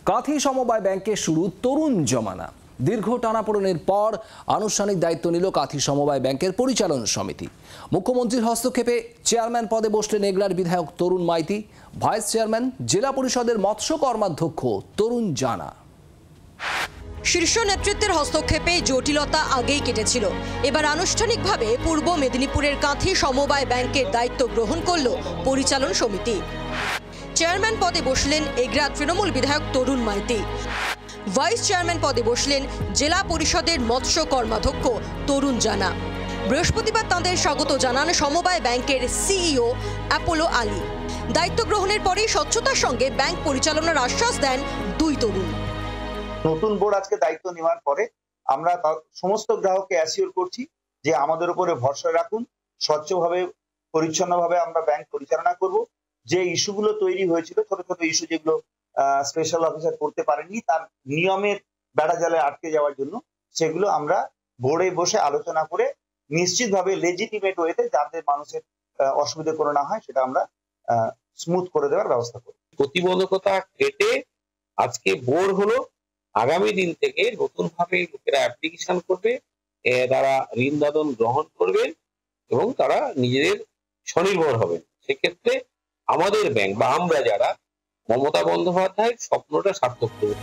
কাঁথি সমবায় ব্যাংকে শুরু তরুণ জমানা। দীর্ঘ টানাপোড়েনের পর আনুষ্ঠানিক দায়িত্ব নিল কাঁথি সমবায় ব্যাংকের পরিচালন সমিতি। মুখ্যমন্ত্রীর হস্তক্ষেপে চেয়ারম্যান পদে বসলেন এগরার বিধায়ক তরুণ মাইতি। ভাইস চেয়ারম্যান জেলা পরিষদের মৎস্য কর্মাধ্যক্ষ তরুণ জানা। শীর্ষ নেতৃত্বের হস্তক্ষেপে জটিলতা আগেই কেটেছিল। এবার আনুষ্ঠানিকভাবে পূর্ব মেদিনীপুরের কাঁথি সমবায় ব্যাংকের দায়িত্ব গ্রহণ করল পরিচালন সমিতি। চেয়ারম্যান পদে বসলেন এগরা তৃণমূল বিধায়ক তরুণ মাইতি। ভাইস চেয়ারম্যান পদে বসলেন জেলা পরিষদের মৎস্য কর্মাধ্যক্ষ তরুণ জানা। বৃহস্পতিবার তাঁদের স্বাগত জানান সমবায় ব্যাংকের সিইও অ্যাপোলো আলী। দায়িত্ব গ্রহণের পরেই স্বচ্ছতার সঙ্গে ব্যাংক পরিচালনার আশ্বাস দেন দুই তরুণ। নতুন বোর্ড আজকে দায়িত্ব নেওয়ার পরে আমরা সমস্ত গ্রাহককে অ্যাসিওর করছি যে আমাদের উপরে ভরসা রাখুন, স্বচ্ছভাবে পরিচ্ছন্নভাবে আমরা ব্যাংক পরিচালনা করব। যে ইস্যুগুলো তৈরি হয়েছিল, ছোট ছোট ইস্যু যেগুলো স্পেশাল অফিসার করতে পারেননি, তার নিয়মের বেড়াজালে আটকে যাওয়ার জন্য সেগুলো আমরা বোর্ডে বসে আলোচনা করে নিশ্চিতভাবে লেজিটিমেট ওয়েতে যাদের মানুষের অসুবিধা কোনো না হয় সেটা আমরা স্মুথ করে দেওয়ার ব্যবস্থা করি। প্রতিবন্ধকতা কেটে আজকে বোর্ড হলো, আগামী দিন থেকে নতুন ভাবে লোকেরা অ্যাপ্লিকেশন করবে, তারা ঋণ দাদন গ্রহণ করবেন এবং তারা নিজেদের স্বনির্ভর হবেন। সেক্ষেত্রে আমাদের ব্যাংক বা আমরা যারা মমতা বন্দ্যোপাধ্যায়ের স্বপ্নটা সার্থক করব।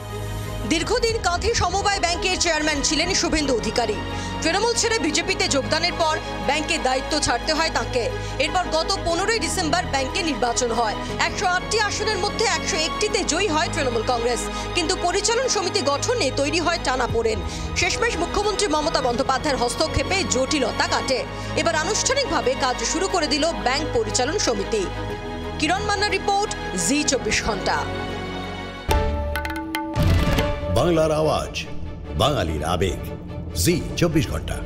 দীর্ঘদিন কাঁথি সমবায় ব্যাংকের চেয়ারম্যান ছিলেন শুভেন্দু অধিকারী। তৃণমূল ছেড়ে বিজেপিতে যোগদানের পর ব্যাংকের দায়িত্ব ছাড়তে হয় তাকে। এরপর গত 15ই ডিসেম্বর ব্যাংকে নির্বাচন হয়। 108টি আসনের মধ্যে 101টিতে জয়ী হয় তৃণমূল কংগ্রেস। কিন্তু পরিচালন সমিতি গঠনে তৈরি হয় টানাপোড়েন। শেষমেশ মুখ্যমন্ত্রী মমতা বন্দ্যোপাধ্যায়ের হস্তক্ষেপে জটিলতা কাটে। এবার আনুষ্ঠানিকভাবে কাজ শুরু করে দিল ব্যাংক পরিচালন সমিতি। কিরণ মান্নার রিপোর্ট, জি 24 ঘন্টা। বাংলার আওয়াজ, বাঙালির আবেগ, জি 24 ঘন্টা।